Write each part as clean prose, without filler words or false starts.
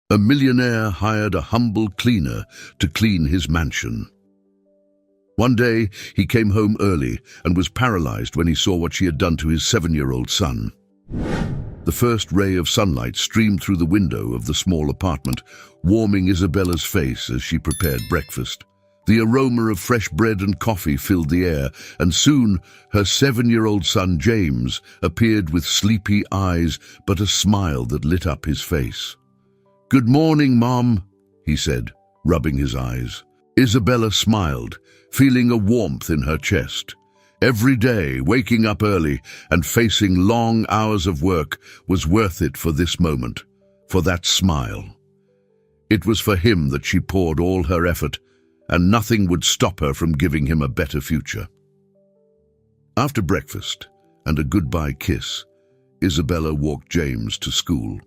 A millionaire hired a humble cleaner to clean his mansion. One day, he came home early and was paralyzed when he saw what she had done to his 7-year-old son. The first ray of sunlight streamed through the window of the small apartment, warming Isabella's face as she prepared breakfast. The aroma of fresh bread and coffee filled the air, and soon her 7-year-old son James appeared with sleepy eyes but a smile that lit up his face. "Good morning, Mom," he said, rubbing his eyes. Isabella smiled, feeling a warmth in her chest. Every day, waking up early and facing long hours of work was worth it for this moment, for that smile. It was for him that she poured all her effort, and nothing would stop her from giving him a better future. After breakfast and a goodbye kiss, Isabella walked James to school.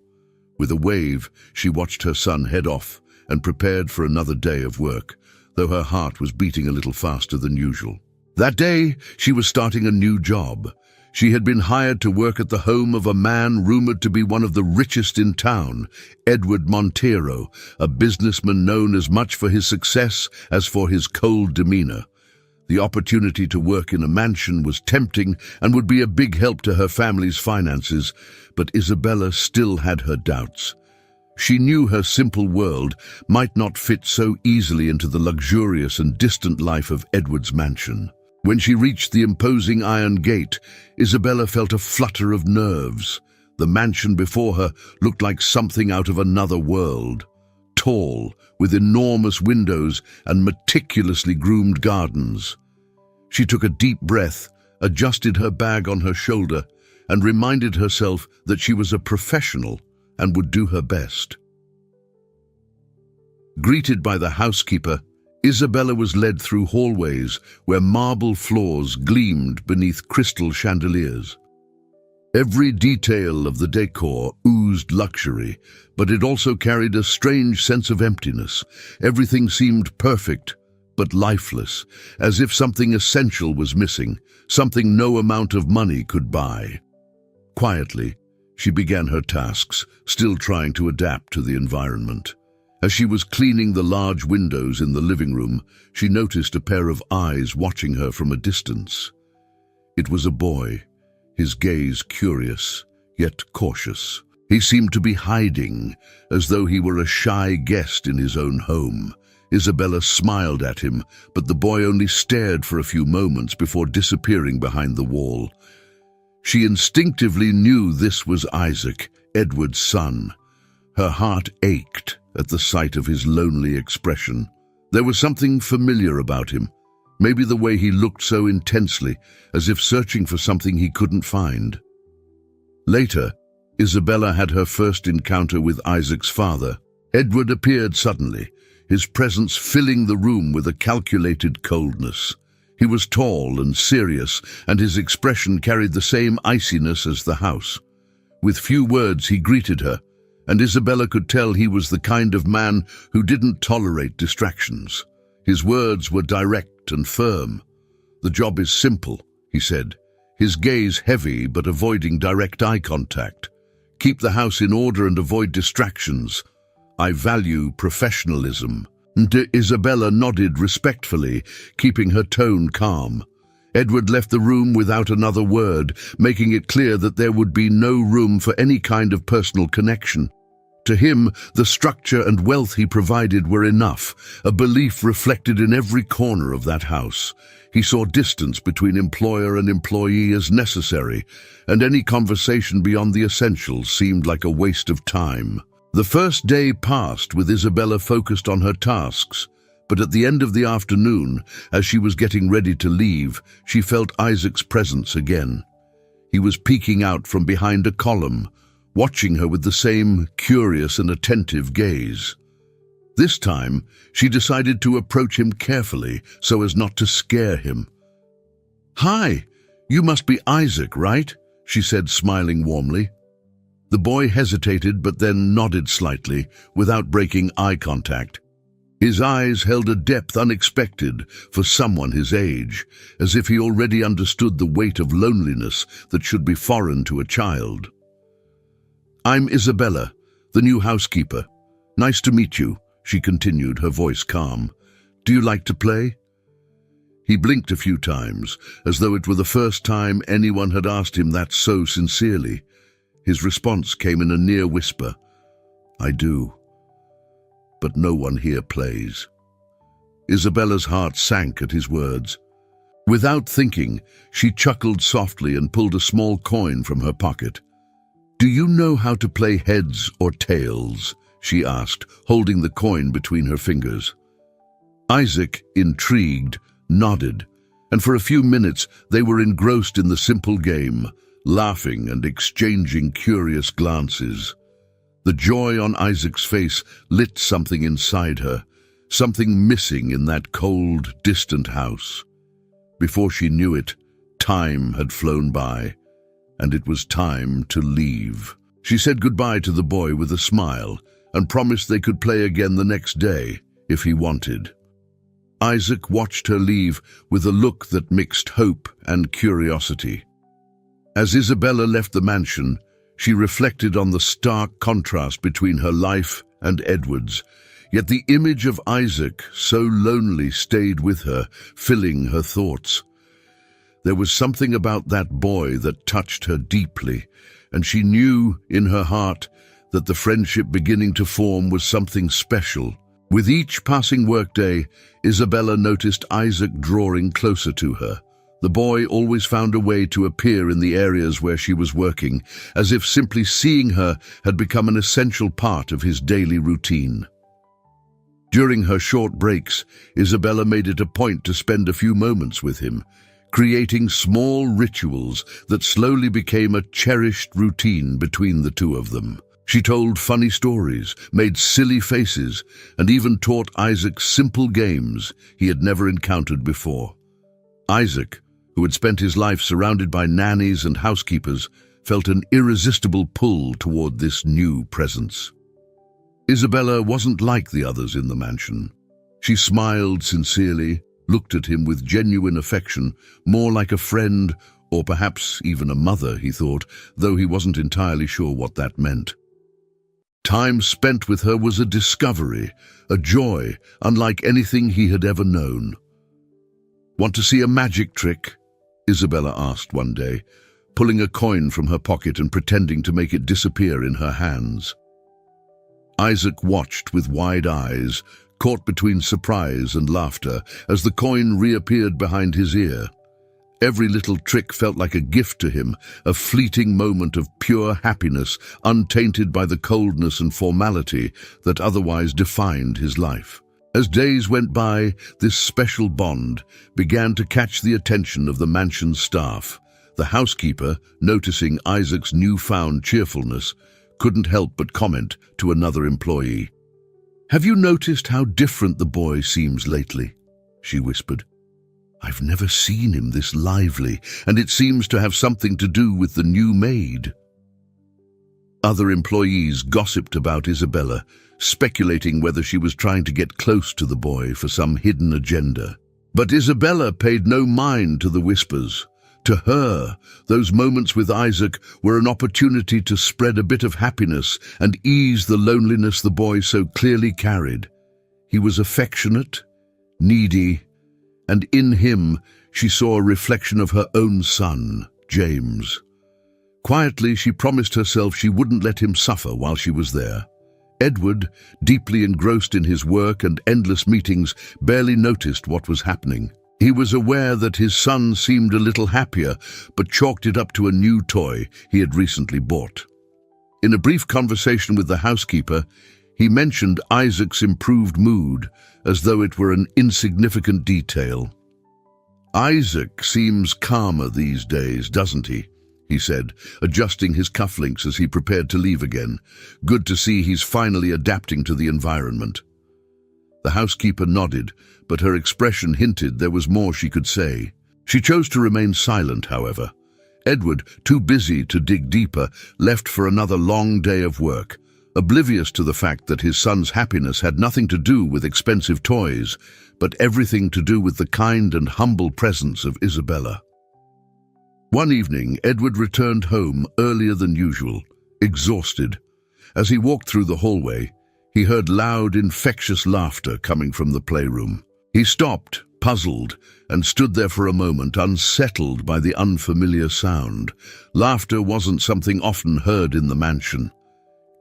With a wave, she watched her son head off and prepared for another day of work, though her heart was beating a little faster than usual. That day, she was starting a new job. She had been hired to work at the home of a man rumored to be one of the richest in town, Edward Montero, a businessman known as much for his success as for his cold demeanor. The opportunity to work in a mansion was tempting and would be a big help to her family's finances, but Isabella still had her doubts. She knew her simple world might not fit so easily into the luxurious and distant life of Edward's mansion. When she reached the imposing iron gate, Isabella felt a flutter of nerves. The mansion before her looked like something out of another world. Tall, with enormous windows and meticulously groomed gardens. She took a deep breath, adjusted her bag on her shoulder, and reminded herself that she was a professional and would do her best. Greeted by the housekeeper, Isabella was led through hallways where marble floors gleamed beneath crystal chandeliers. Every detail of the decor oozed luxury, but it also carried a strange sense of emptiness. Everything seemed perfect, but lifeless, as if something essential was missing, something no amount of money could buy. Quietly, she began her tasks, still trying to adapt to the environment. As she was cleaning the large windows in the living room, she noticed a pair of eyes watching her from a distance. It was a boy, his gaze curious, yet cautious. He seemed to be hiding, as though he were a shy guest in his own home. Isabella smiled at him, but the boy only stared for a few moments before disappearing behind the wall. She instinctively knew this was Isaac, Edward's son. Her heart ached at the sight of his lonely expression. There was something familiar about him, maybe the way he looked so intensely, as if searching for something he couldn't find. Later, Isabella had her first encounter with Isaac's father. Edward appeared suddenly, his presence filling the room with a calculated coldness. He was tall and serious, and his expression carried the same iciness as the house. With few words he greeted her, and Isabella could tell he was the kind of man who didn't tolerate distractions. His words were direct and firm. "The job is simple," he said, his gaze heavy but avoiding direct eye contact. "Keep the house in order and avoid distractions. I value professionalism." Isabella nodded respectfully, keeping her tone calm. Edward left the room without another word, making it clear that there would be no room for any kind of personal connection. To him, the structure and wealth he provided were enough, a belief reflected in every corner of that house. He saw distance between employer and employee as necessary, and any conversation beyond the essentials seemed like a waste of time. The first day passed with Isabella focused on her tasks, but at the end of the afternoon, as she was getting ready to leave, she felt Isaac's presence again. He was peeking out from behind a column, watching her with the same curious and attentive gaze. This time, she decided to approach him carefully so as not to scare him. "Hi, you must be Isaac, right?" she said, smiling warmly. The boy hesitated but then nodded slightly, without breaking eye contact. His eyes held a depth unexpected for someone his age, as if he already understood the weight of loneliness that should be foreign to a child. "I'm Isabella, the new housekeeper. "Nice to meet you," she continued, her voice calm. "Do you like to play?" He blinked a few times, as though it were the first time anyone had asked him that so sincerely. His response came in a near whisper. "I do. But no one here plays." Isabella's heart sank at his words. Without thinking, she chuckled softly and pulled a small coin from her pocket. "Do you know how to play heads or tails?" she asked, holding the coin between her fingers. Isaac, intrigued, nodded, and for a few minutes they were engrossed in the simple game, laughing and exchanging curious glances. The joy on Isaac's face lit something inside her, something missing in that cold, distant house. Before she knew it, time had flown by, and it was time to leave. She said goodbye to the boy with a smile and promised they could play again the next day if he wanted. Isaac watched her leave with a look that mixed hope and curiosity. As Isabella left the mansion, she reflected on the stark contrast between her life and Edward's, yet the image of Isaac, so lonely, stayed with her, filling her thoughts. There was something about that boy that touched her deeply, and she knew in her heart that the friendship beginning to form was something special. With each passing workday, Isabella noticed Isaac drawing closer to her. The boy always found a way to appear in the areas where she was working, as if simply seeing her had become an essential part of his daily routine. During her short breaks, Isabella made it a point to spend a few moments with him, creating small rituals that slowly became a cherished routine between the two of them. She told funny stories, made silly faces, and even taught Isaac simple games he had never encountered before. Isaac, who had spent his life surrounded by nannies and housekeepers, felt an irresistible pull toward this new presence. Isabella wasn't like the others in the mansion. She smiled sincerely, looked at him with genuine affection, more like a friend, or perhaps even a mother, he thought, though he wasn't entirely sure what that meant. Time spent with her was a discovery, a joy, unlike anything he had ever known. "Want to see a magic trick?" Isabella asked one day, pulling a coin from her pocket and pretending to make it disappear in her hands. Isaac watched with wide eyes, caught between surprise and laughter, as the coin reappeared behind his ear. Every little trick felt like a gift to him, a fleeting moment of pure happiness, untainted by the coldness and formality that otherwise defined his life. As days went by, this special bond began to catch the attention of the mansion's staff. The housekeeper, noticing Isaac's newfound cheerfulness, couldn't help but comment to another employee. "Have you noticed how different the boy seems lately?" she whispered. "I've never seen him this lively, and it seems to have something to do with the new maid." Other employees gossiped about Isabella, speculating whether she was trying to get close to the boy for some hidden agenda. But Isabella paid no mind to the whispers. To her, those moments with Isaac were an opportunity to spread a bit of happiness and ease the loneliness the boy so clearly carried. He was affectionate, needy, and in him she saw a reflection of her own son, James. Quietly, she promised herself she wouldn't let him suffer while she was there. Edward, deeply engrossed in his work and endless meetings, barely noticed what was happening. He was aware that his son seemed a little happier, but chalked it up to a new toy he had recently bought. In a brief conversation with the housekeeper, he mentioned Isaac's improved mood, as though it were an insignificant detail. "Isaac seems calmer these days, doesn't he said, adjusting his cufflinks as he prepared to leave again. "Good to see he's finally adapting to the environment." The housekeeper nodded, but her expression hinted there was more she could say. She chose to remain silent, however. Edward, too busy to dig deeper, left for another long day of work, oblivious to the fact that his son's happiness had nothing to do with expensive toys, but everything to do with the kind and humble presence of Isabella. One evening, Edward returned home earlier than usual, exhausted. As he walked through the hallway, He heard loud, infectious laughter coming from the playroom. He stopped, puzzled, and stood there for a moment, unsettled by the unfamiliar sound. Laughter wasn't something often heard in the mansion.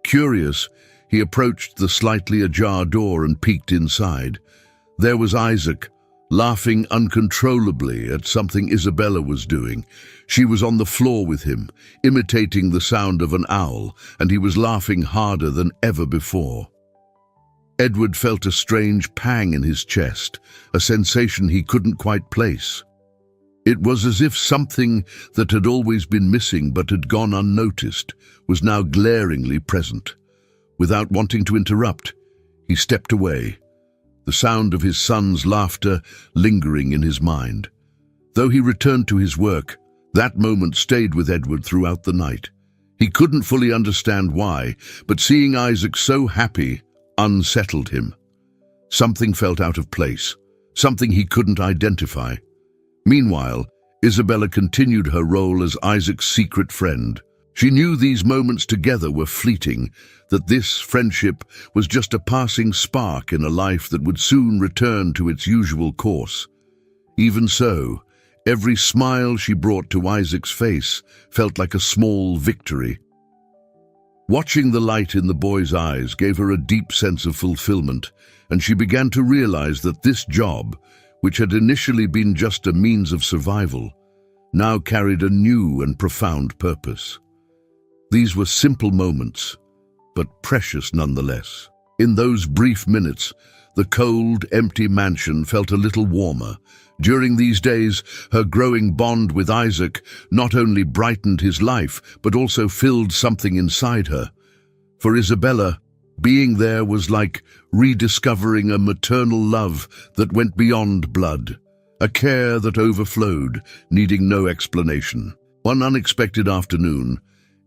Curious, he approached the slightly ajar door and peeked inside. There was Isaac, laughing uncontrollably at something Isabella was doing. She was on the floor with him, imitating the sound of an owl, and he was laughing harder than ever before. Edward felt a strange pang in his chest, a sensation he couldn't quite place. It was as if something that had always been missing but had gone unnoticed was now glaringly present. Without wanting to interrupt, he stepped away, the sound of his son's laughter lingering in his mind. Though he returned to his work, that moment stayed with Edward throughout the night. He couldn't fully understand why, but seeing Isaac so happy unsettled him. Something felt out of place, something he couldn't identify. Meanwhile, Isabella continued her role as Isaac's secret friend. She knew these moments together were fleeting, that this friendship was just a passing spark in a life that would soon return to its usual course. Even so, every smile she brought to Isaac's face felt like a small victory. Watching the light in the boy's eyes gave her a deep sense of fulfillment, and she began to realize that this job, which had initially been just a means of survival, now carried a new and profound purpose. These were simple moments, but precious nonetheless. In those brief minutes, the cold, empty mansion felt a little warmer. During these days, her growing bond with Isaac not only brightened his life, but also filled something inside her. For Isabella, being there was like rediscovering a maternal love that went beyond blood, a care that overflowed, needing no explanation. One unexpected afternoon,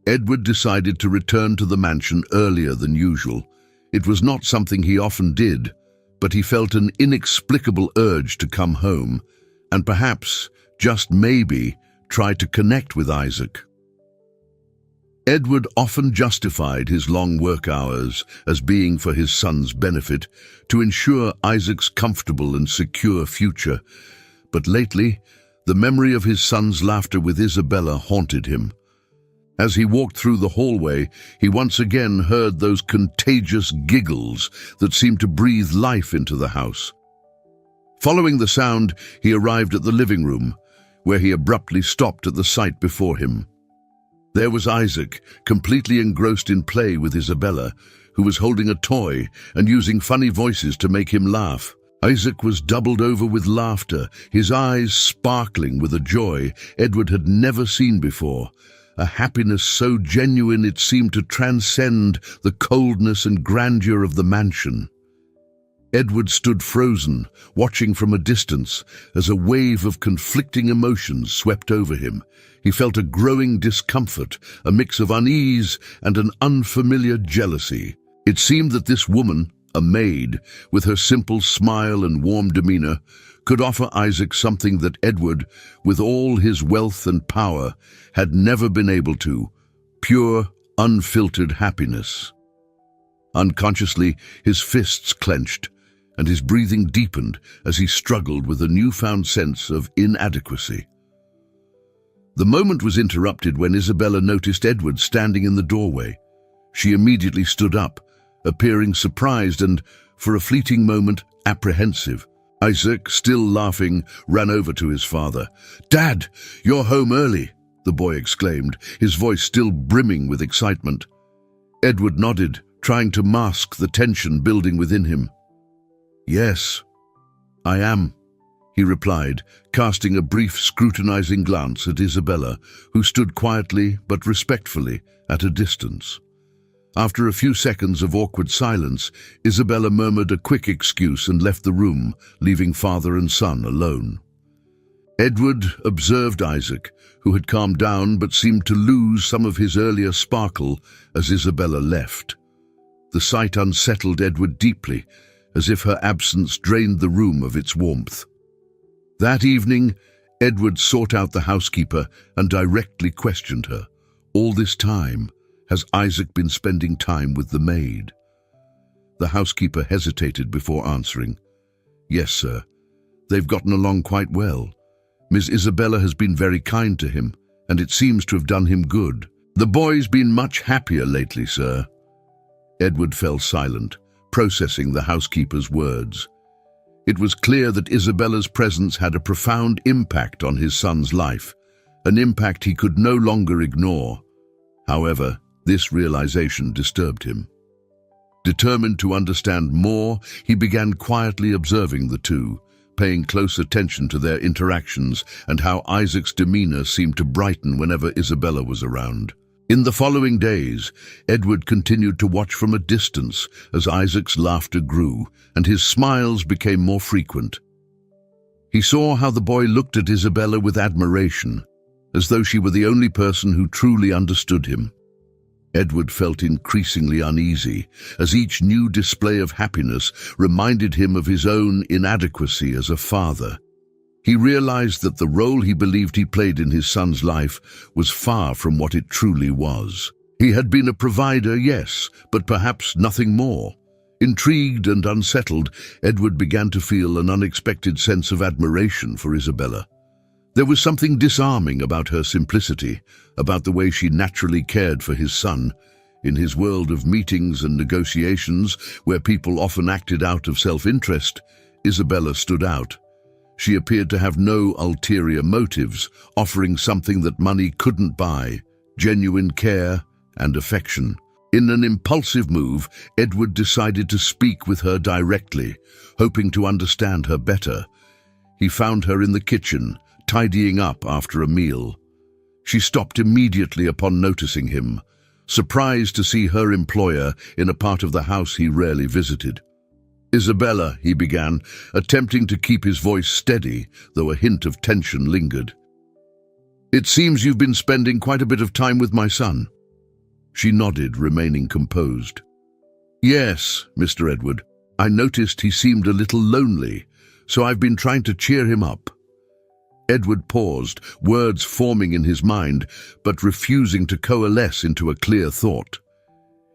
Edward decided to return to the mansion earlier than usual. It was not something he often did, but he felt an inexplicable urge to come home, and perhaps, just maybe, try to connect with Isaac. Edward often justified his long work hours as being for his son's benefit, to ensure Isaac's comfortable and secure future. But lately, the memory of his son's laughter with Isabella haunted him. As he walked through the hallway, he once again heard those contagious giggles that seemed to breathe life into the house. Following the sound, he arrived at the living room, where he abruptly stopped at the sight before him. There was Isaac, completely engrossed in play with Isabella, who was holding a toy and using funny voices to make him laugh. Isaac was doubled over with laughter, his eyes sparkling with a joy Edward had never seen before. A happiness so genuine it seemed to transcend the coldness and grandeur of the mansion. Edward stood frozen, watching from a distance as a wave of conflicting emotions swept over him. He felt a growing discomfort, a mix of unease and an unfamiliar jealousy. It seemed that this woman, a maid, with her simple smile and warm demeanor, could offer Isaac something that Edward, with all his wealth and power, had never been able to: pure, unfiltered happiness. Unconsciously, his fists clenched, and his breathing deepened as he struggled with a newfound sense of inadequacy. The moment was interrupted when Isabella noticed Edward standing in the doorway. She immediately stood up, appearing surprised and, for a fleeting moment, apprehensive. Isaac, still laughing, ran over to his father. "Dad, you're home early," the boy exclaimed, his voice still brimming with excitement. Edward nodded, trying to mask the tension building within him. "Yes, I am," he replied, casting a brief scrutinizing glance at Isabella, who stood quietly but respectfully at a distance. After a few seconds of awkward silence, Isabella murmured a quick excuse and left the room, leaving father and son alone. Edward observed Isaac, who had calmed down but seemed to lose some of his earlier sparkle as Isabella left. The sight unsettled Edward deeply, as if her absence drained the room of its warmth. That evening, Edward sought out the housekeeper and directly questioned her. All this time, has Isaac been spending time with the maid? The housekeeper hesitated before answering. "Yes, sir. They've gotten along quite well. Miss Isabella has been very kind to him, and it seems to have done him good. The boy's been much happier lately, sir." Edward fell silent, processing the housekeeper's words. It was clear that Isabella's presence had a profound impact on his son's life, an impact he could no longer ignore. However, this realization disturbed him. Determined to understand more, he began quietly observing the two, paying close attention to their interactions and how Isaac's demeanor seemed to brighten whenever Isabella was around. In the following days, Edward continued to watch from a distance as Isaac's laughter grew and his smiles became more frequent. He saw how the boy looked at Isabella with admiration, as though she were the only person who truly understood him. Edward felt increasingly uneasy, as each new display of happiness reminded him of his own inadequacy as a father. He realized that the role he believed he played in his son's life was far from what it truly was. He had been a provider, yes, but perhaps nothing more. Intrigued and unsettled, Edward began to feel an unexpected sense of admiration for Isabella. There was something disarming about her simplicity, about the way she naturally cared for his son. In his world of meetings and negotiations, where people often acted out of self-interest, Isabella stood out. She appeared to have no ulterior motives, offering something that money couldn't buy: genuine care and affection. In an impulsive move, Edward decided to speak with her directly, hoping to understand her better. He found her in the kitchen, tidying up after a meal. She stopped immediately upon noticing him, surprised to see her employer in a part of the house he rarely visited. "Isabella," he began, attempting to keep his voice steady, though a hint of tension lingered. "It seems you've been spending quite a bit of time with my son." She nodded, remaining composed. "Yes, Mr. Edward. I noticed he seemed a little lonely, so I've been trying to cheer him up." Edward paused, words forming in his mind, but refusing to coalesce into a clear thought.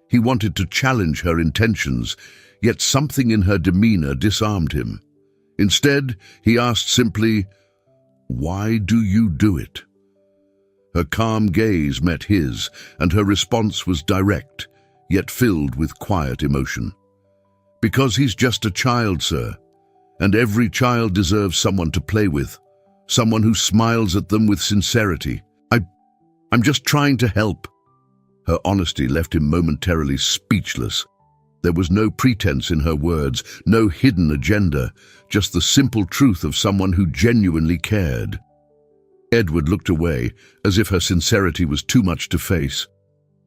He wanted to challenge her intentions, yet something in her demeanor disarmed him. Instead, he asked simply, "Why do you do it?" Her calm gaze met his, and her response was direct, yet filled with quiet emotion. "Because he's just a child, sir, and every child deserves someone to play with. Someone who smiles at them with sincerity. I'm just trying to help." Her honesty left him momentarily speechless. There was no pretense in her words, no hidden agenda, just the simple truth of someone who genuinely cared. Edward looked away, as if her sincerity was too much to face.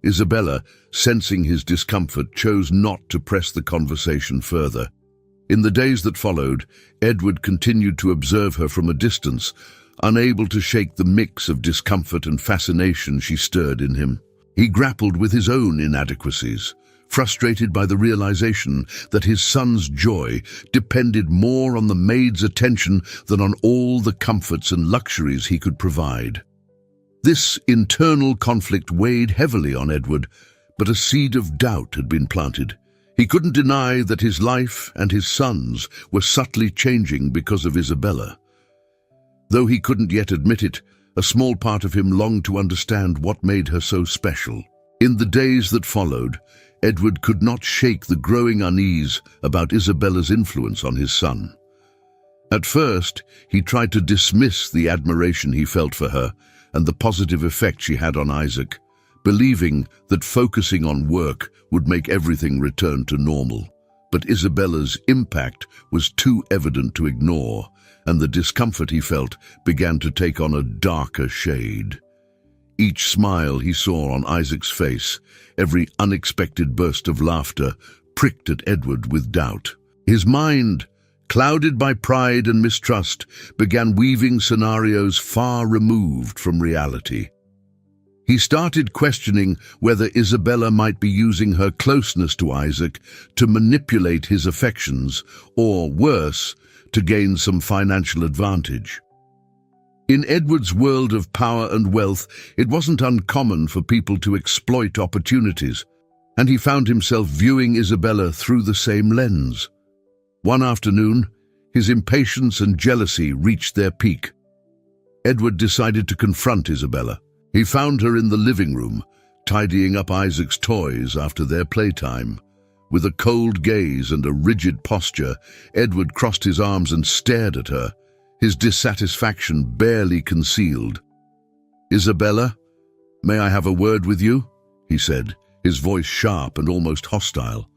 Isabella, sensing his discomfort, chose not to press the conversation further. In the days that followed, Edward continued to observe her from a distance, unable to shake the mix of discomfort and fascination she stirred in him. He grappled with his own inadequacies, frustrated by the realization that his son's joy depended more on the maid's attention than on all the comforts and luxuries he could provide. This internal conflict weighed heavily on Edward, but a seed of doubt had been planted. He couldn't deny that his life and his son's were subtly changing because of Isabella. Though he couldn't yet admit it, a small part of him longed to understand what made her so special. In the days that followed, Edward could not shake the growing unease about Isabella's influence on his son. At first, he tried to dismiss the admiration he felt for her and the positive effect she had on Isaac, believing that focusing on work would make everything return to normal. But Isabella's impact was too evident to ignore, and the discomfort he felt began to take on a darker shade. Each smile he saw on Isaac's face, every unexpected burst of laughter, pricked at Edward with doubt. His mind, clouded by pride and mistrust, began weaving scenarios far removed from reality. He started questioning whether Isabella might be using her closeness to Isaac to manipulate his affections, or worse, to gain some financial advantage. In Edward's world of power and wealth, it wasn't uncommon for people to exploit opportunities. and he found himself viewing Isabella through the same lens. One afternoon, his impatience and jealousy reached their peak. Edward decided to confront Isabella. He found her in the living room, tidying up Isaac's toys after their playtime. With a cold gaze and a rigid posture, Edward crossed his arms and stared at her, his dissatisfaction barely concealed. "Isabella, may I have a word with you?" he said, his voice sharp and almost hostile.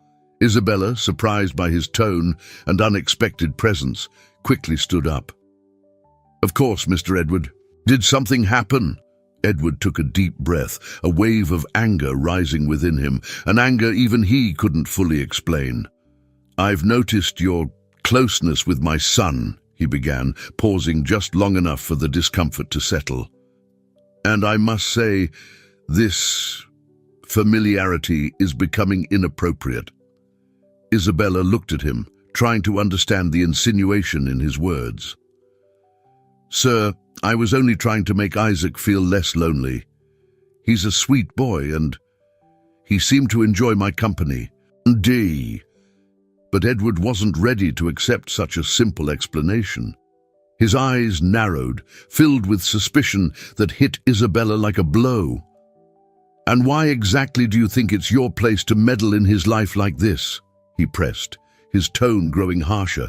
Isabella, surprised by his tone and unexpected presence, quickly stood up. "Of course, Mr. Edward. Did something happen?" Edward took a deep breath, a wave of anger rising within him, an anger even he couldn't fully explain. "I've noticed your closeness with my son," he began, pausing just long enough for the discomfort to settle. "And I must say, this familiarity is becoming inappropriate." Isabella looked at him, trying to understand the insinuation in his words. "Sir, I was only trying to make Isaac feel less lonely. He's a sweet boy and he seemed to enjoy my company." But Edward wasn't ready to accept such a simple explanation. His eyes narrowed, filled with suspicion that hit Isabella like a blow. "And why exactly do you think it's your place to meddle in his life like this?" he pressed, his tone growing harsher.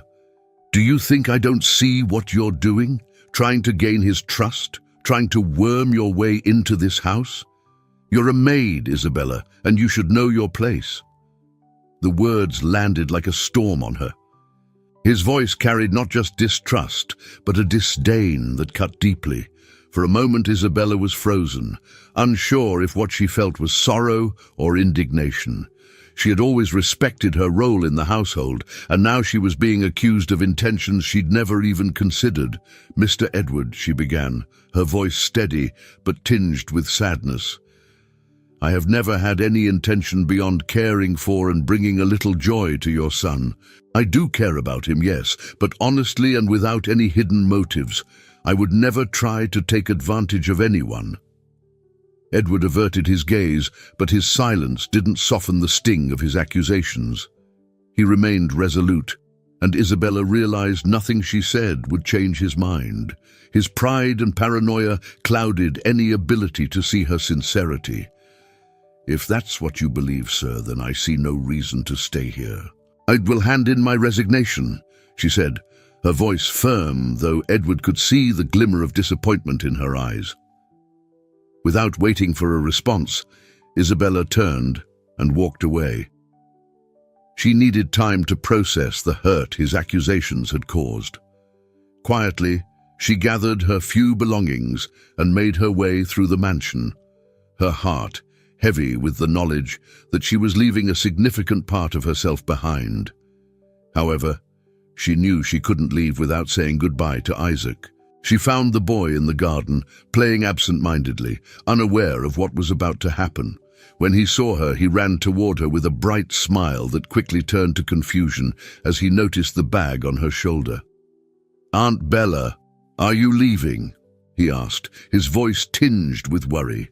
"Do you think I don't see what you're doing? Trying to gain his trust? Trying to worm your way into this house? You're a maid, Isabella, and you should know your place." The words landed like a storm on her. His voice carried not just distrust, but a disdain that cut deeply. For a moment, Isabella was frozen, unsure if what she felt was sorrow or indignation. She had always respected her role in the household, and now she was being accused of intentions she'd never even considered. "Mr. Edward," she began, her voice steady but tinged with sadness, "I have never had any intention beyond caring for and bringing a little joy to your son. I do care about him, yes, but honestly and without any hidden motives. I would never try to take advantage of anyone." Edward averted his gaze, but his silence didn't soften the sting of his accusations. He remained resolute, and Isabella realized nothing she said would change his mind. His pride and paranoia clouded any ability to see her sincerity. "If that's what you believe, sir, then I see no reason to stay here. I will hand in my resignation," she said, her voice firm, though Edward could see the glimmer of disappointment in her eyes. Without waiting for a response, Isabella turned and walked away. She needed time to process the hurt his accusations had caused. Quietly, she gathered her few belongings and made her way through the mansion, her heart heavy with the knowledge that she was leaving a significant part of herself behind. However, she knew she couldn't leave without saying goodbye to Isaac. She found the boy in the garden, playing absent-mindedly, unaware of what was about to happen. When he saw her, he ran toward her with a bright smile that quickly turned to confusion as he noticed the bag on her shoulder. "Aunt Bella, are you leaving?" he asked, his voice tinged with worry.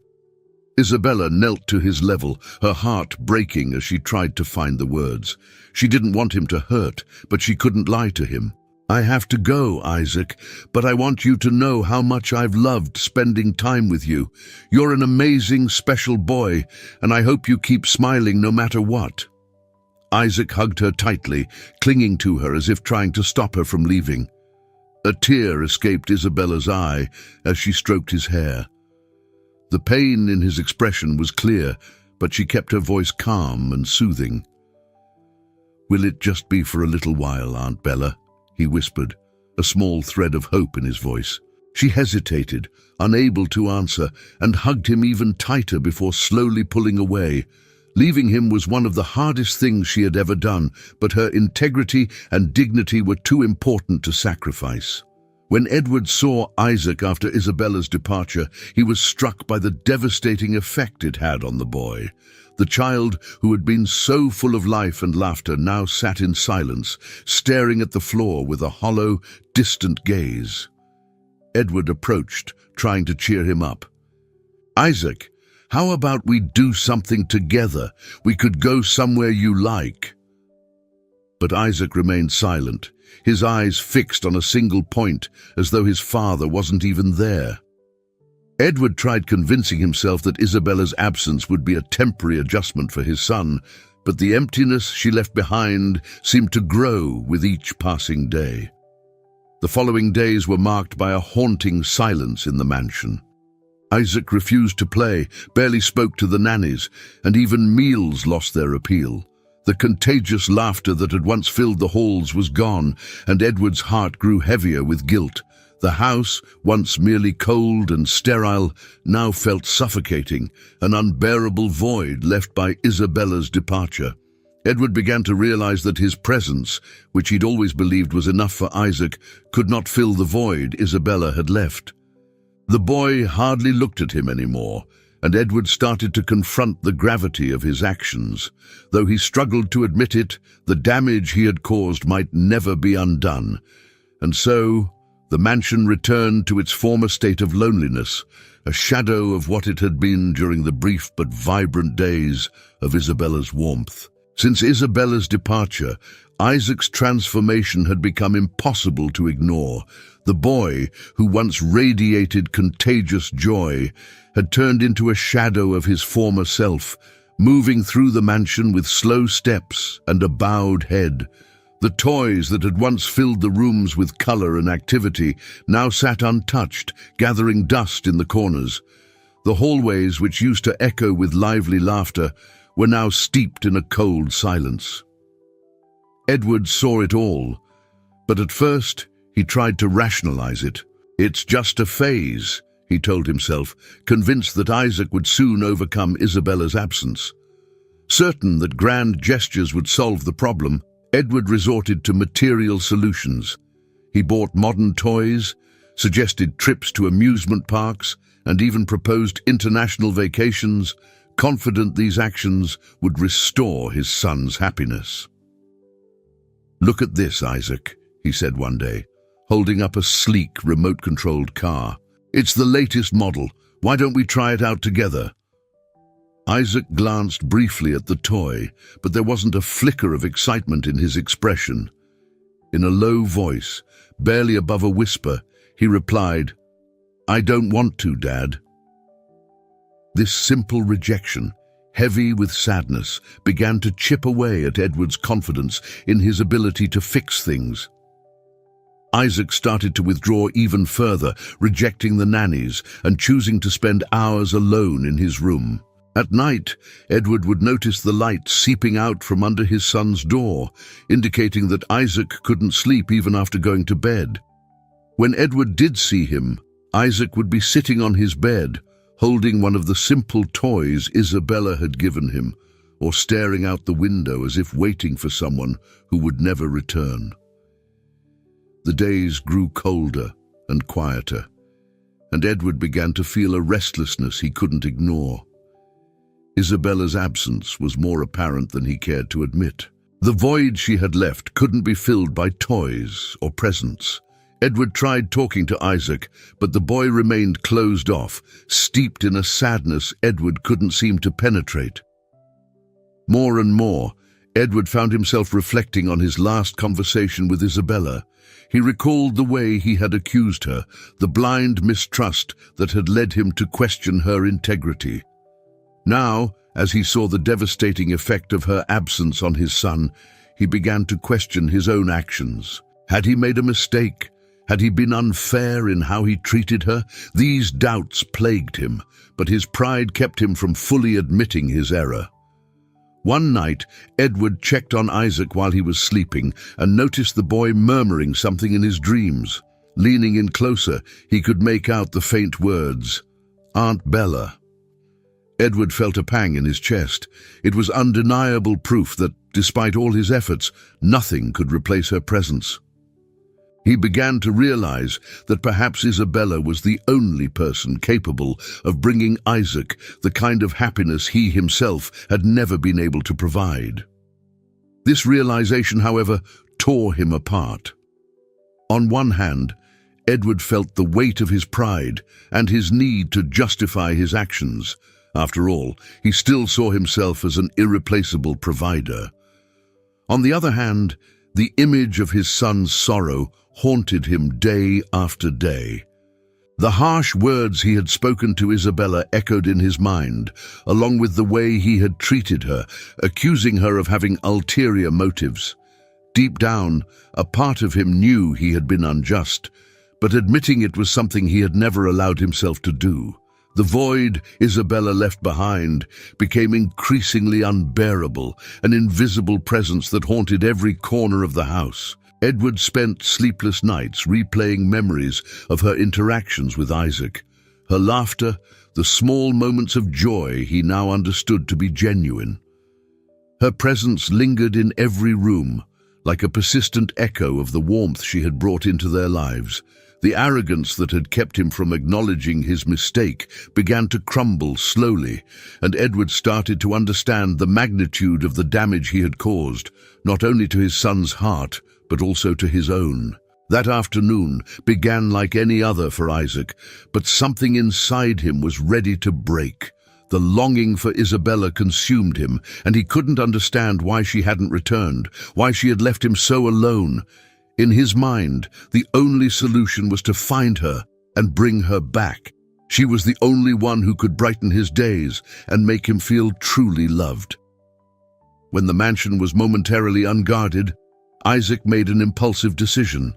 Isabella knelt to his level, her heart breaking as she tried to find the words. She didn't want him to hurt, but she couldn't lie to him. "I have to go, Isaac, but I want you to know how much I've loved spending time with you. You're an amazing, special boy, and I hope you keep smiling no matter what." Isaac hugged her tightly, clinging to her as if trying to stop her from leaving. A tear escaped Isabella's eye as she stroked his hair. The pain in his expression was clear, but she kept her voice calm and soothing. "Will it just be for a little while, Aunt Bella?" he whispered, a small thread of hope in his voice. She hesitated, unable to answer, and hugged him even tighter before slowly pulling away. Leaving him was one of the hardest things she had ever done, but her integrity and dignity were too important to sacrifice. When Edward saw Isaac after Isabella's departure, he was struck by the devastating effect it had on the boy. The child, who had been so full of life and laughter, now sat in silence, staring at the floor with a hollow, distant gaze. Edward approached, trying to cheer him up. "Isaac, How about we do something together? We could go somewhere you like." But Isaac remained silent, his eyes fixed on a single point, as though his father wasn't even there. Edward tried convincing himself that Isabella's absence would be a temporary adjustment for his son, but the emptiness she left behind seemed to grow with each passing day. The following days were marked by a haunting silence in the mansion. Isaac refused to play, barely spoke to the nannies, and even meals lost their appeal. The contagious laughter that had once filled the halls was gone, and Edward's heart grew heavier with guilt. The house, once merely cold and sterile, now felt suffocating, an unbearable void left by Isabella's departure. Edward began to realize that his presence, which he'd always believed was enough for Isaac, could not fill the void Isabella had left. The boy hardly looked at him anymore, and Edward started to confront the gravity of his actions. Though he struggled to admit it, the damage he had caused might never be undone. And so, the mansion returned to its former state of loneliness, a shadow of what it had been during the brief but vibrant days of Isabella's warmth. Since Isabella's departure, Isaac's transformation had become impossible to ignore. The boy, who once radiated contagious joy, had turned into a shadow of his former self, moving through the mansion with slow steps and a bowed head. The toys that had once filled the rooms with color and activity now sat untouched, gathering dust in the corners. The hallways, which used to echo with lively laughter, were now steeped in a cold silence. Edward saw it all, but at first he tried to rationalize it. "It's just a phase," he told himself, convinced that Isaac would soon overcome Isabella's absence. Certain that grand gestures would solve the problem, Edward resorted to material solutions. He bought modern toys, suggested trips to amusement parks, and even proposed international vacations, confident these actions would restore his son's happiness. "Look at this, Isaac," he said one day, holding up a sleek, remote-controlled car. "It's the latest model. Why don't we try it out together?" Isaac glanced briefly at the toy, but there wasn't a flicker of excitement in his expression. In a low voice, barely above a whisper, he replied, "I don't want to, Dad." This simple rejection, heavy with sadness, began to chip away at Edward's confidence in his ability to fix things. Isaac started to withdraw even further, rejecting the nannies and choosing to spend hours alone in his room. At night, Edward would notice the light seeping out from under his son's door, indicating that Isaac couldn't sleep even after going to bed. When Edward did see him, Isaac would be sitting on his bed, holding one of the simple toys Isabella had given him, or staring out the window as if waiting for someone who would never return. The days grew colder and quieter, and Edward began to feel a restlessness he couldn't ignore. Isabella's absence was more apparent than he cared to admit. The void she had left couldn't be filled by toys or presents. Edward tried talking to Isaac, but the boy remained closed off, steeped in a sadness Edward couldn't seem to penetrate. More and more, Edward found himself reflecting on his last conversation with Isabella. He recalled the way he had accused her, the blind mistrust that had led him to question her integrity. Now, as he saw the devastating effect of her absence on his son, he began to question his own actions. Had he made a mistake? Had he been unfair in how he treated her? These doubts plagued him, but his pride kept him from fully admitting his error. One night, Edward checked on Isaac while he was sleeping and noticed the boy murmuring something in his dreams. Leaning in closer, he could make out the faint words, "Aunt Bella." Edward felt a pang in his chest. It was undeniable proof that, despite all his efforts, nothing could replace her presence. He began to realize that perhaps Isabella was the only person capable of bringing Isaac the kind of happiness he himself had never been able to provide. This realization, however, tore him apart. On one hand, Edward felt the weight of his pride and his need to justify his actions, After all, he still saw himself as an irreplaceable provider. On the other hand, the image of his son's sorrow haunted him day after day. The harsh words he had spoken to Isabella echoed in his mind, along with the way he had treated her, accusing her of having ulterior motives. Deep down, a part of him knew he had been unjust, but admitting it was something he had never allowed himself to do. The void Isabella left behind became increasingly unbearable, an invisible presence that haunted every corner of the house. Edward spent sleepless nights replaying memories of her interactions with Isaac. Her laughter, the small moments of joy he now understood to be genuine. Her presence lingered in every room, like a persistent echo of the warmth she had brought into their lives. The arrogance that had kept him from acknowledging his mistake began to crumble slowly, and Edward started to understand the magnitude of the damage he had caused, not only to his son's heart, but also to his own. That afternoon began like any other for Isaac, but something inside him was ready to break. The longing for Isabella consumed him, and he couldn't understand why she hadn't returned, why she had left him so alone. In his mind, the only solution was to find her and bring her back. She was the only one who could brighten his days and make him feel truly loved. When the mansion was momentarily unguarded, Isaac made an impulsive decision.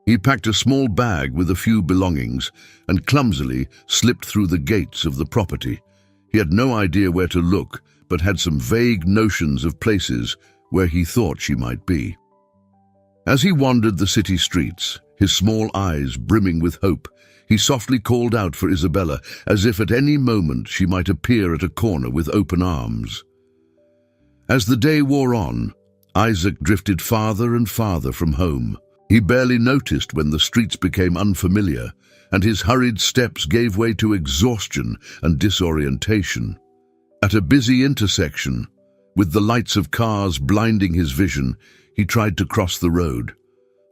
He packed a small bag with a few belongings and clumsily slipped through the gates of the property. He had no idea where to look, but had some vague notions of places where he thought she might be. As he wandered the city streets, his small eyes brimming with hope, he softly called out for Isabella, as if at any moment she might appear at a corner with open arms. As the day wore on, Isaac drifted farther and farther from home. He barely noticed when the streets became unfamiliar, and his hurried steps gave way to exhaustion and disorientation. At a busy intersection, with the lights of cars blinding his vision, he tried to cross the road.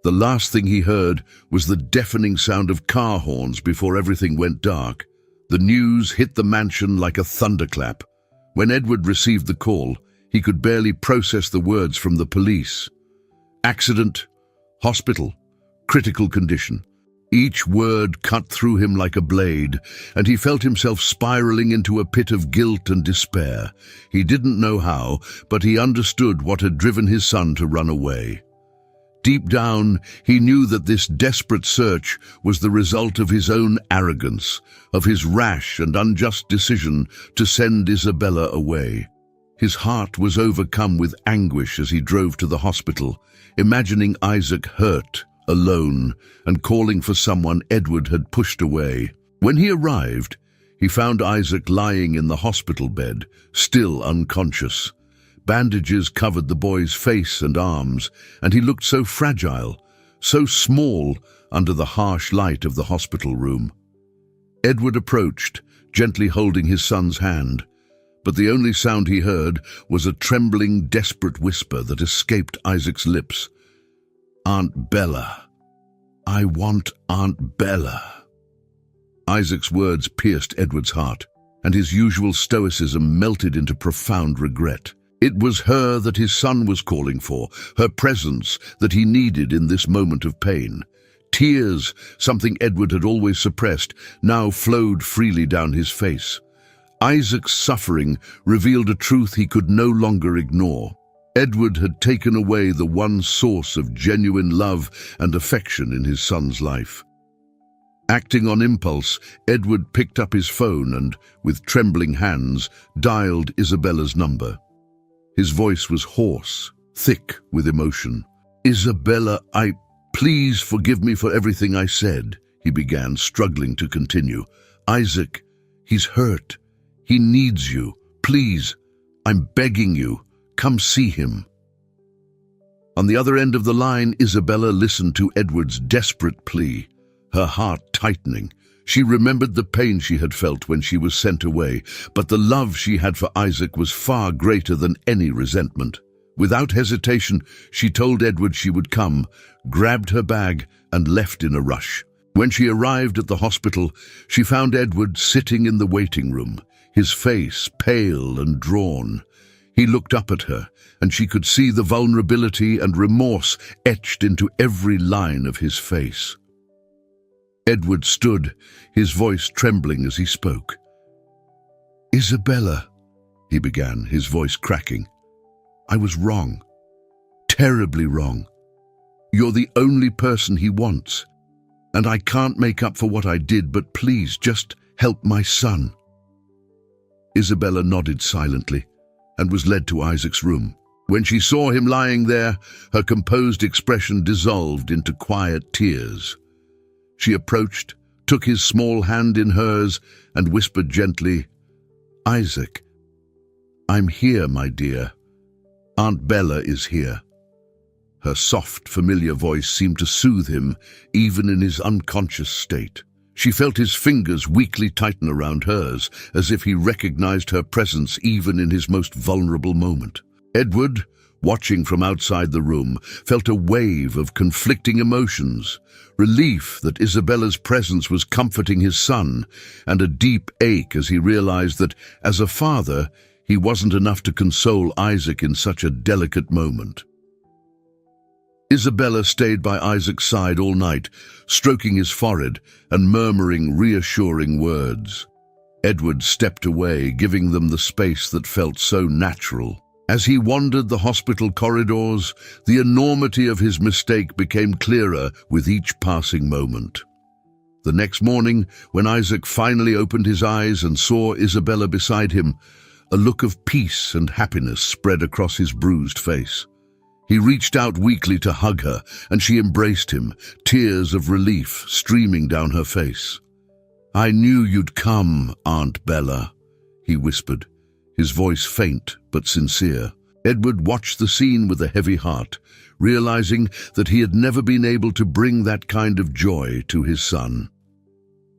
The last thing he heard was the deafening sound of car horns before everything went dark. The news hit the mansion like a thunderclap. When Edward received the call, he could barely process the words from the police. Accident, hospital, critical condition. Each word cut through him like a blade, and he felt himself spiraling into a pit of guilt and despair. He didn't know how, but he understood what had driven his son to run away. Deep down, he knew that this desperate search was the result of his own arrogance, of his rash and unjust decision to send Isabella away. His heart was overcome with anguish as he drove to the hospital, imagining Isaac hurt, alone, and calling for someone Edward had pushed away. When he arrived, he found Isaac lying in the hospital bed, still unconscious. Bandages covered the boy's face and arms, and he looked so fragile, so small under the harsh light of the hospital room. Edward approached, gently holding his son's hand, but the only sound he heard was a trembling, desperate whisper that escaped Isaac's lips. "Aunt Bella. I want Aunt Bella." Isaac's words pierced Edward's heart, and his usual stoicism melted into profound regret. It was her that his son was calling for, her presence that he needed in this moment of pain. Tears, something Edward had always suppressed, now flowed freely down his face. Isaac's suffering revealed a truth he could no longer ignore. Edward had taken away the one source of genuine love and affection in his son's life. Acting on impulse, Edward picked up his phone and, with trembling hands, dialed Isabella's number. His voice was hoarse, thick with emotion. "Isabella, please forgive me for everything I said," he began, struggling to continue. "Isaac, he's hurt. He needs you. Please, I'm begging you, come see him." On the other end of the line, Isabella listened to Edward's desperate plea, her heart tightening. She remembered the pain she had felt when she was sent away, but the love she had for Isaac was far greater than any resentment. Without hesitation, she told Edward she would come, grabbed her bag, and left in a rush. When she arrived at the hospital, she found Edward sitting in the waiting room, his face pale and drawn. He looked up at her, and she could see the vulnerability and remorse etched into every line of his face. Edward stood, his voice trembling as he spoke. "Isabella," he began, his voice cracking. "I was wrong. Terribly wrong. You're the only person he wants. And I can't make up for what I did, but please just help my son." Isabella nodded silently and was led to Isaac's room. When she saw him lying there, her composed expression dissolved into quiet tears. She approached, took his small hand in hers, and whispered gently, "Isaac, I'm here, my dear. Aunt Bella is here." Her soft, familiar voice seemed to soothe him, even in his unconscious state. She felt his fingers weakly tighten around hers, as if he recognized her presence even in his most vulnerable moment. Edward, watching from outside the room, felt a wave of conflicting emotions: relief that Isabella's presence was comforting his son, and a deep ache as he realized that, as a father, he wasn't enough to console Isaac in such a delicate moment. Isabella stayed by Isaac's side all night, stroking his forehead and murmuring reassuring words. Edward stepped away, giving them the space that felt so natural. As he wandered the hospital corridors, the enormity of his mistake became clearer with each passing moment. The next morning, when Isaac finally opened his eyes and saw Isabella beside him, a look of peace and happiness spread across his bruised face. He reached out weakly to hug her, and she embraced him, tears of relief streaming down her face. "I knew you'd come, Aunt Bella," he whispered, his voice faint but sincere. Edward watched the scene with a heavy heart, realizing that he had never been able to bring that kind of joy to his son.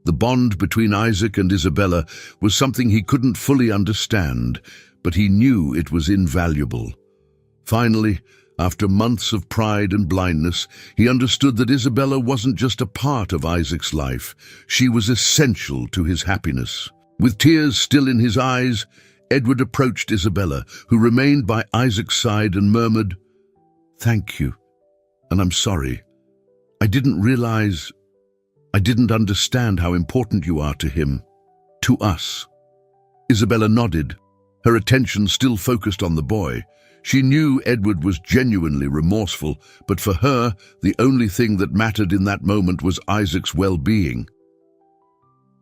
The bond between Isaac and Isabella was something he couldn't fully understand, but he knew it was invaluable. Finally, after months of pride and blindness, he understood that Isabella wasn't just a part of Isaac's life. She was essential to his happiness. With tears still in his eyes, Edward approached Isabella, who remained by Isaac's side, and murmured, "Thank you, and I'm sorry. I didn't understand how important you are to him, to us." Isabella nodded, her attention still focused on the boy. She knew Edward was genuinely remorseful, but for her, the only thing that mattered in that moment was Isaac's well-being.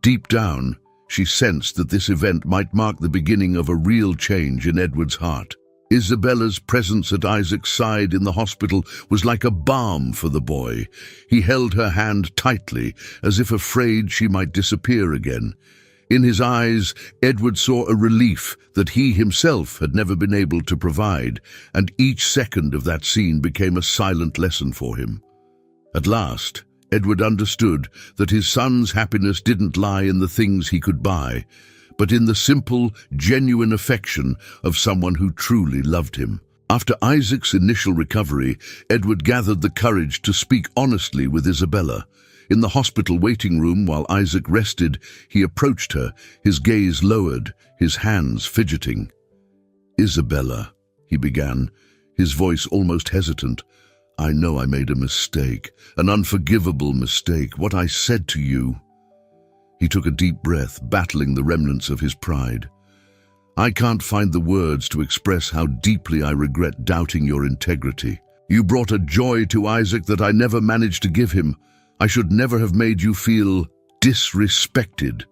Deep down, she sensed that this event might mark the beginning of a real change in Edward's heart. Isabella's presence at Isaac's side in the hospital was like a balm for the boy. He held her hand tightly, as if afraid she might disappear again. In his eyes, Edward saw a relief that he himself had never been able to provide, and each second of that scene became a silent lesson for him. At last, Edward understood that his son's happiness didn't lie in the things he could buy, but in the simple, genuine affection of someone who truly loved him. After Isaac's initial recovery, Edward gathered the courage to speak honestly with Isabella. In the hospital waiting room, while Isaac rested, he approached her, his gaze lowered, his hands fidgeting. "Isabella," he began, his voice almost hesitant, "I know I made a mistake, an unforgivable mistake. What I said to you..." He took a deep breath, battling the remnants of his pride. "I can't find the words to express how deeply I regret doubting your integrity. You brought a joy to Isaac that I never managed to give him. I should never have made you feel disrespected."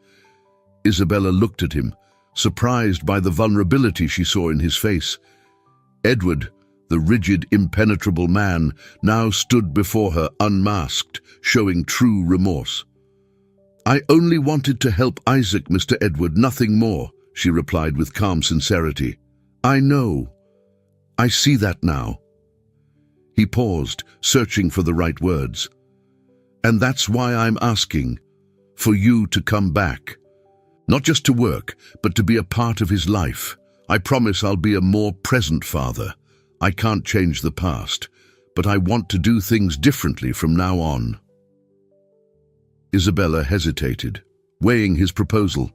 Isabella looked at him, surprised by the vulnerability she saw in his face. Edward, the rigid, impenetrable man, now stood before her unmasked, showing true remorse. "I only wanted to help Isaac, Mr. Edward, nothing more," she replied with calm sincerity. "I know. I see that now." He paused, searching for the right words. "And that's why I'm asking for you to come back. Not just to work, but to be a part of his life. I promise I'll be a more present father. I can't change the past, but I want to do things differently from now on." Isabella hesitated, weighing his proposal.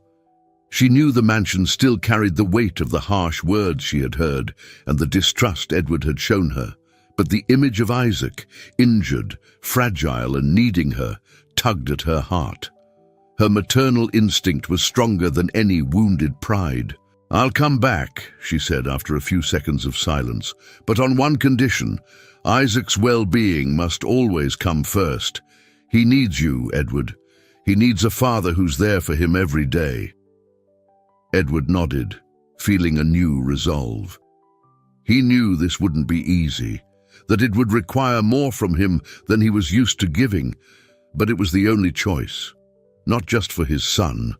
She knew the mansion still carried the weight of the harsh words she had heard and the distrust Edward had shown her, but the image of Isaac, injured, fragile and needing her, tugged at her heart. Her maternal instinct was stronger than any wounded pride. "I'll come back," she said after a few seconds of silence, "but on one condition. Isaac's well-being must always come first. He needs you, Edward. He needs a father who's there for him every day." Edward nodded, feeling a new resolve. He knew this wouldn't be easy, that it would require more from him than he was used to giving, but it was the only choice, not just for his son,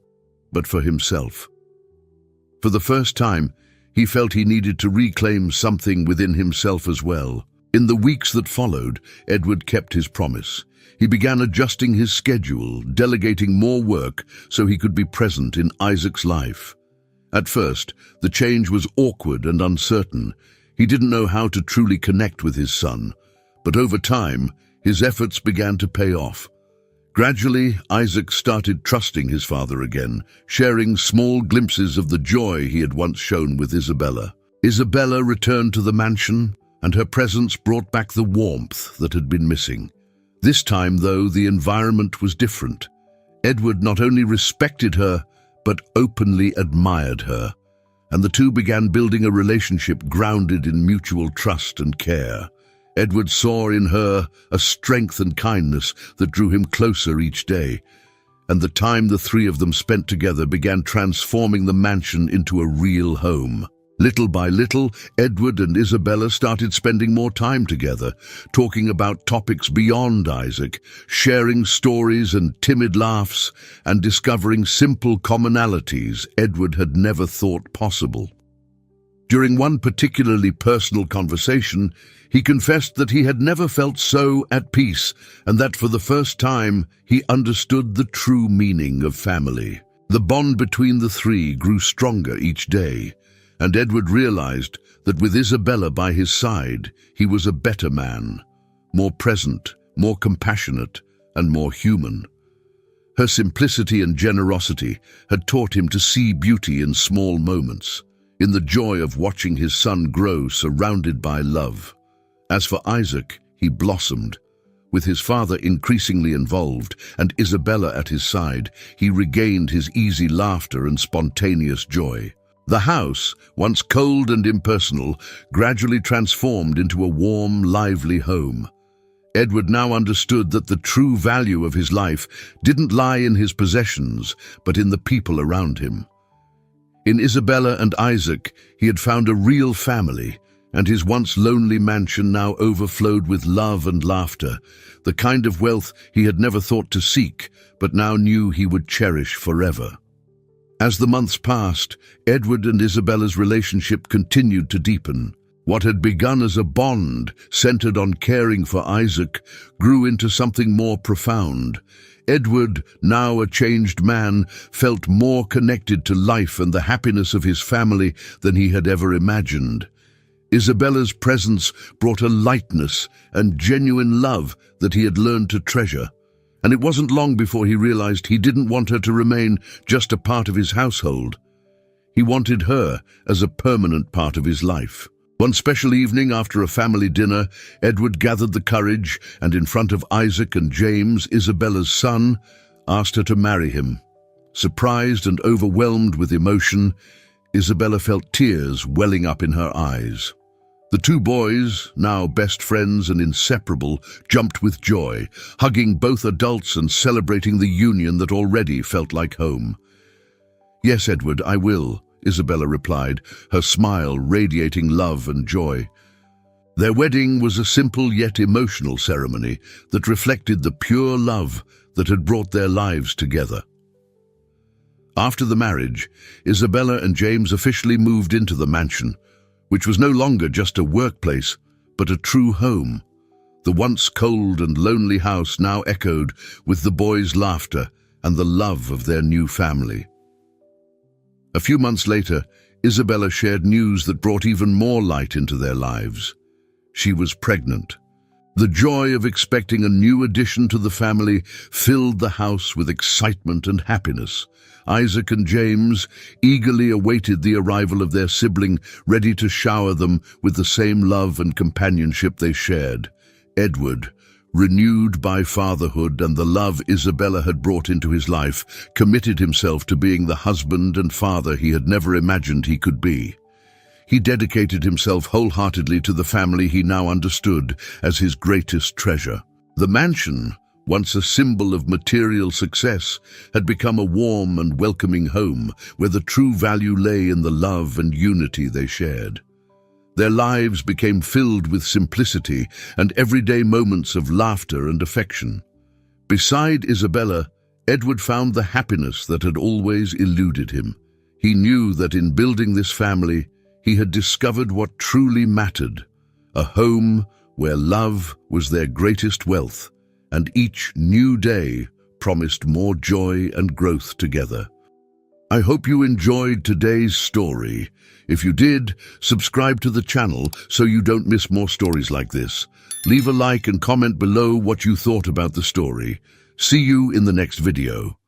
but for himself. For the first time, he felt he needed to reclaim something within himself as well. In the weeks that followed, Edward kept his promise. He began adjusting his schedule, delegating more work so he could be present in Isaac's life. At first, the change was awkward and uncertain. He didn't know how to truly connect with his son, but over time, his efforts began to pay off. Gradually, Isaac started trusting his father again, sharing small glimpses of the joy he had once shown with Isabella. Isabella returned to the mansion, and her presence brought back the warmth that had been missing. This time, though, the environment was different. Edward not only respected her, but openly admired her, and the two began building a relationship grounded in mutual trust and care. Edward saw in her a strength and kindness that drew him closer each day, and the time the three of them spent together began transforming the mansion into a real home. Little by little, Edward and Isabella started spending more time together, talking about topics beyond Isaac, sharing stories and timid laughs, and discovering simple commonalities Edward had never thought possible. During one particularly personal conversation, he confessed that he had never felt so at peace, and that for the first time he understood the true meaning of family. The bond between the three grew stronger each day, and Edward realized that with Isabella by his side, he was a better man, more present, more compassionate, and more human. Her simplicity and generosity had taught him to see beauty in small moments, in the joy of watching his son grow surrounded by love. As for Isaac, he blossomed. With his father increasingly involved and Isabella at his side, he regained his easy laughter and spontaneous joy. The house, once cold and impersonal, gradually transformed into a warm, lively home. Edward now understood that the true value of his life didn't lie in his possessions, but in the people around him. In Isabella and Isaac, he had found a real family, and his once lonely mansion now overflowed with love and laughter, the kind of wealth he had never thought to seek, but now knew he would cherish forever. As the months passed, Edward and Isabella's relationship continued to deepen. What had begun as a bond centered on caring for Isaac grew into something more profound. Edward, now a changed man, felt more connected to life and the happiness of his family than he had ever imagined. Isabella's presence brought a lightness and genuine love that he had learned to treasure. And it wasn't long before he realized he didn't want her to remain just a part of his household. He wanted her as a permanent part of his life. One special evening after a family dinner, Edward gathered the courage and in front of Isaac and James, Isabella's son, asked her to marry him. Surprised and overwhelmed with emotion, Isabella felt tears welling up in her eyes. The two boys, now best friends and inseparable, jumped with joy, hugging both adults and celebrating the union that already felt like home. "Yes, Edward, I will," Isabella replied, her smile radiating love and joy. Their wedding was a simple yet emotional ceremony that reflected the pure love that had brought their lives together. After the marriage, Isabella and James officially moved into the mansion, which was no longer just a workplace, but a true home. The once cold and lonely house now echoed with the boys' laughter and the love of their new family. A few months later, Isabella shared news that brought even more light into their lives. She was pregnant. The joy of expecting a new addition to the family filled the house with excitement and happiness. Isaac and James eagerly awaited the arrival of their sibling, ready to shower them with the same love and companionship they shared. Edward, renewed by fatherhood and the love Isabella had brought into his life, committed himself to being the husband and father he had never imagined he could be. He dedicated himself wholeheartedly to the family he now understood as his greatest treasure. The mansion, once a symbol of material success, had become a warm and welcoming home where the true value lay in the love and unity they shared. Their lives became filled with simplicity and everyday moments of laughter and affection. Beside Isabella, Edward found the happiness that had always eluded him. He knew that in building this family, he had discovered what truly mattered, a home where love was their greatest wealth, and each new day promised more joy and growth together. I hope you enjoyed today's story. If you did, subscribe to the channel so you don't miss more stories like this. Leave a like and comment below what you thought about the story. See you in the next video.